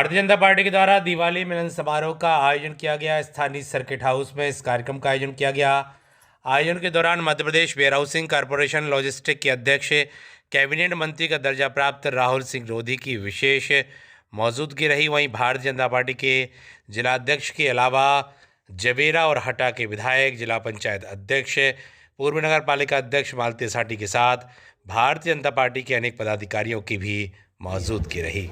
Bharatiya Janata party के द्वारा दिवाली मिलन समारोह का आयोजन किया गया। स्थानीय सर्किट हाउस में इस कार्यक्रम का आयोजन किया गया। आयोजन के दौरान Madhya Pradesh where housing corporation logistic के अध्यक्ष कैबिनेट मंत्री का दर्जा प्राप्त राहुल सिंह लोधी की विशेष मौजूदगी रही। वहीं भारतीय जनता पार्टी के जिला अध्यक्ष के अलावा जबेरा और हटा के विधायक, जिला पंचायत अध्यक्ष, पूर्व नगर पालिका अध्यक्ष मालती साठी के साथ भारतीय जनता पार्टी के अनेक पदाधिकारियों की भी मौजूदगी रही।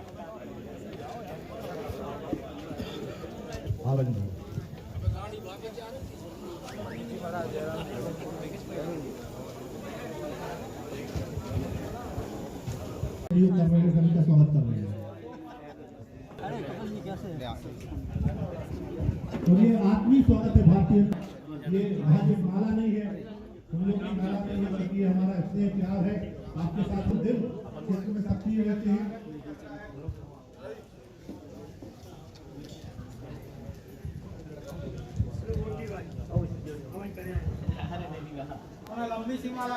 का स्वागत कर रहे हैं। तो ये आत्मीय स्वागत है भारतीय। ये जो माला नहीं है, हम लोग की माला नहीं है, बल्कि हमारा स्नेह प्यार है आपके साथ। दिल क्षेत्र में सक्रिय रहते हैं। लंबी सी माला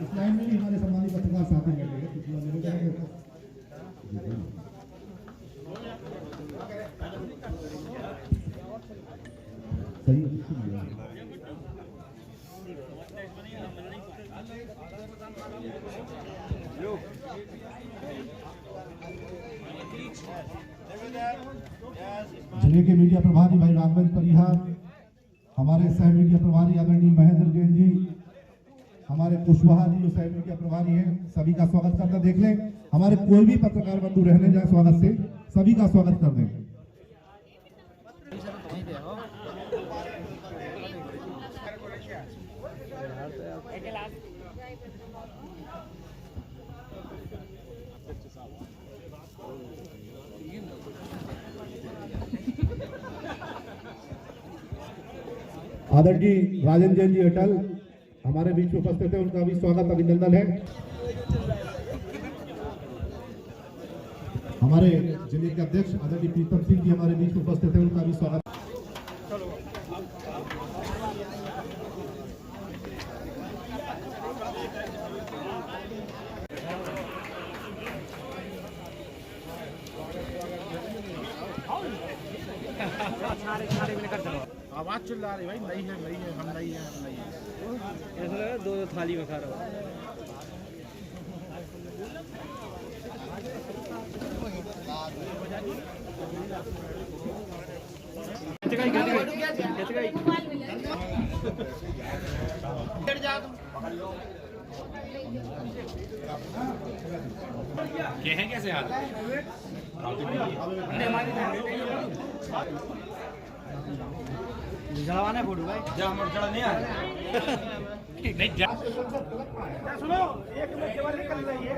इस लाइन में भी हमारे सम्मानित पत्रकार साथी बैठे हैं। जिले के मीडिया प्रभारी भाई राघवेंद्र परिहार, हमारे सह मीडिया प्रभारी आदरणीय महेंद्र जैन जी, हमारे कुशवाहा जी जो सह मीडिया प्रभारी हैं, सभी का स्वागत करना। देख लें हमारे कोई भी पत्रकार बंधु रहने जाए स्वागत से, सभी का स्वागत कर दें। आदरणीय राजेंद्र जैन जी अटल हमारे बीच में उपस्थित है, उनका भी स्वागत अभिनंदन है। हमारे जिले के अध्यक्ष आदरणीय प्रीतम सिंह जी हमारे बीच में उपस्थित है, उनका भी स्वागत। आवाज चिल्ला रही भाई, नहीं है हम नहीं है ऐसा लग रहा दो थाली में खा रहा हूँ। क्या है कैसे हाल? जलावाना फोटो भाई, जा मर चढ़ा नहीं आ नहीं जा। सुनो एक मिनट के बाद निकल रही है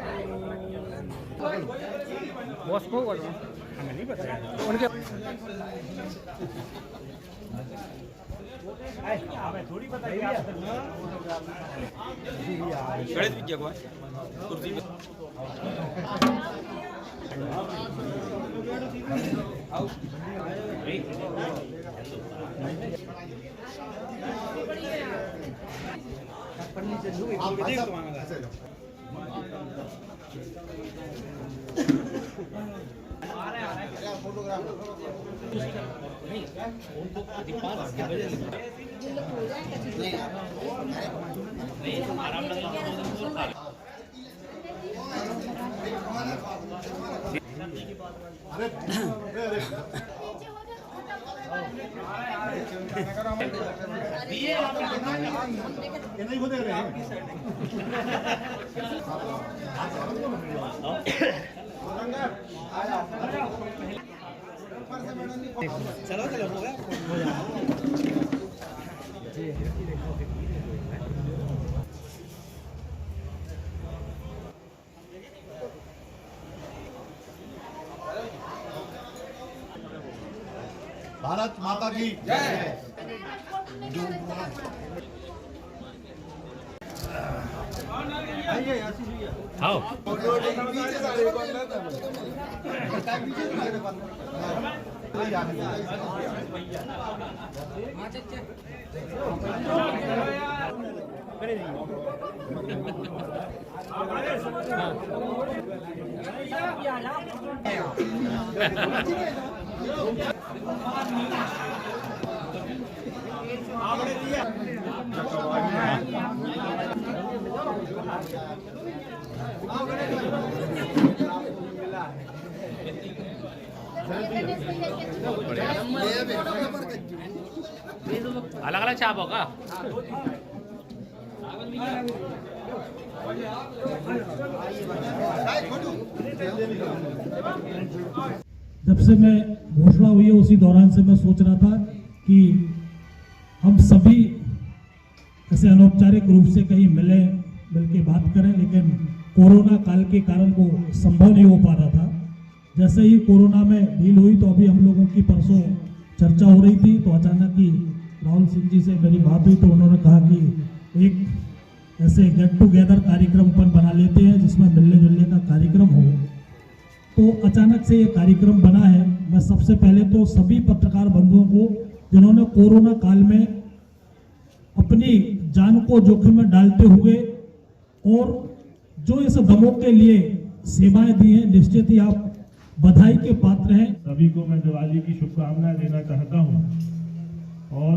बॉस को बोल रहा हूं, हमें नहीं पता उनके हमें थोड़ी पता है यार। गणित विज्ञा को कुर्सी पे आओ नहीं होते रहे चलो चलो हो गया। भारत माता की जय। आओ। अलग अलग चाप होगा। जब से मैं घोषणा हुई है उसी दौरान से मैं सोच रहा था कि हम सभी ऐसे अनौपचारिक रूप से कहीं मिल के बात करें, लेकिन कोरोना काल के कारण वो संभव नहीं हो पा रहा था। जैसे ही कोरोना में डील हुई तो अभी हम लोगों की परसों चर्चा हो रही थी, तो अचानक ही राहुल सिंह जी से मेरी बात हुई तो उन्होंने कहा कि एक ऐसे गेट टुगेदर कार्यक्रम अपन बना लेते हैं जिसमें मिलने जुलने का कार्यक्रम हो। तो अचानक से ये कार्यक्रम बना है। मैं सबसे पहले तो सभी पत्रकार बंधुओं को जिन्होंने कोरोना काल में अपनी जान को जोखिम में डालते हुए और जो इस दमों के लिए सेवाएं दी हैं, निश्चित ही आप बधाई के पात्र हैं। सभी को मैं दिवाली की शुभकामनाएं देना चाहता हूं। और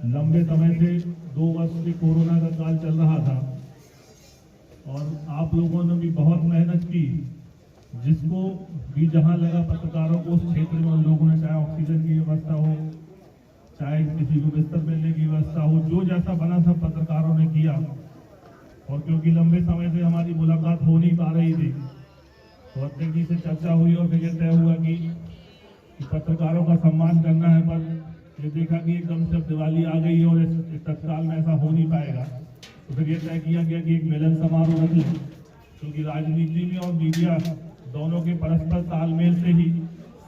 लंबे समय से 2 वर्ष से कोरोना का काल चल रहा था और आप लोगों ने भी बहुत मेहनत की। जिसको भी जहां लगा पत्रकारों को उस क्षेत्र में उन लोगों ने, चाहे ऑक्सीजन की व्यवस्था हो, चाहे किसी को बिस्तर मिलने की व्यवस्था हो, जो जैसा बना था पत्रकारों ने किया। और क्योंकि लंबे समय से हमारी मुलाकात हो नहीं पा रही थी तो अध्यक्ष जी से चर्चा हुई और फिर तय हुआ कि पत्रकारों का सम्मान करना है। पर ये देखा कि एकदम से दिवाली आ गई है और इस तत्काल में ऐसा हो नहीं पाएगा, तो फिर ये तय किया गया कि एक मिलन समारोह रख लें, क्योंकि राजनीति में और मीडिया दोनों के परस्पर तालमेल से ही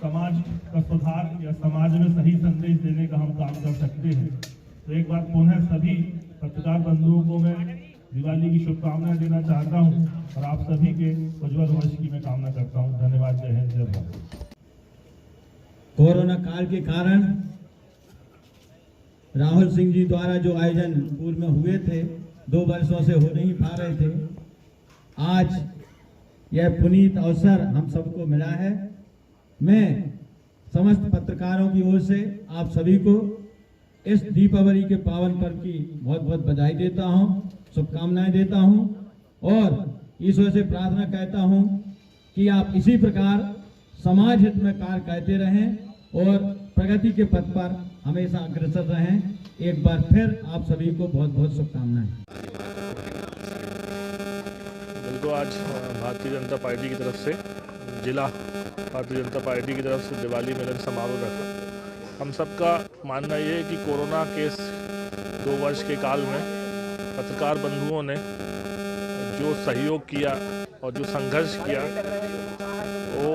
समाज का सुधार या समाज में सही संदेश देने का हम काम कर सकते हैं। तो एक बार पुनः सभी पत्रकार बंधुओं को मैं दिवाली की शुभकामनाएं देना चाहता हूं और आप सभी के उज्जवल भविष्य की मैं कामना करता हूं। धन्यवाद। जय हिंद, जय भारत। कोरोना काल के कारण राहुल सिंह जी द्वारा जो आयोजन पूर्व में हुए थे 2 वर्षों से हो नहीं पा रहे थे, आज यह पुनीत अवसर हम सबको मिला है। मैं समस्त पत्रकारों की ओर से आप सभी को इस दीपावली के पावन पर्व की बहुत बहुत बधाई देता हूं, शुभकामनाएं देता हूं और ईश्वर से प्रार्थना करता हूं कि आप इसी प्रकार समाज हित में कार्य करते रहें और प्रगति के पथ पर हमेशा अग्रसर रहें। एक बार फिर आप सभी को बहुत बहुत शुभकामनाएं। बिल्कुल, आज भारतीय जनता पार्टी की तरफ से जिला भारतीय जनता पार्टी की तरफ से दिवाली मिलन समारोह रखा। हम सबका मानना ये है कि कोरोना के इस 2 वर्ष के काल में पत्रकार बंधुओं ने जो सहयोग किया और जो संघर्ष किया वो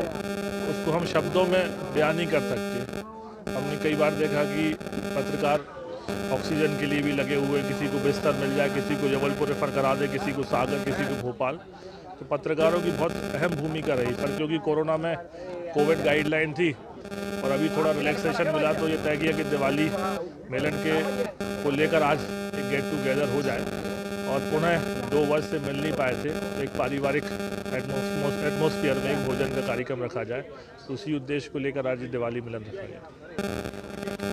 उसको हम शब्दों में बयान नहीं कर सकते। हमने कई बार देखा कि पत्रकार ऑक्सीजन के लिए भी लगे हुए, किसी को बिस्तर मिल जाए, किसी को जबलपुर रेफर करा दे, किसी को सागर, किसी को भोपाल। तो पत्रकारों की बहुत अहम भूमिका रही। पर क्योंकि कोरोना में कोविड गाइडलाइन थी और अभी थोड़ा रिलैक्सेशन मिला तो ये तय किया कि दिवाली मिलन के को लेकर आज एक गेट टुगेदर हो जाए और पुनः 2 वर्ष से मिल नहीं पाए थे तो एक पारिवारिक एटमॉस्फेयर में एक भोजन का कार्यक्रम रखा जाए। तो उसी उद्देश्य को लेकर आज दिवाली मिलन रखा गया।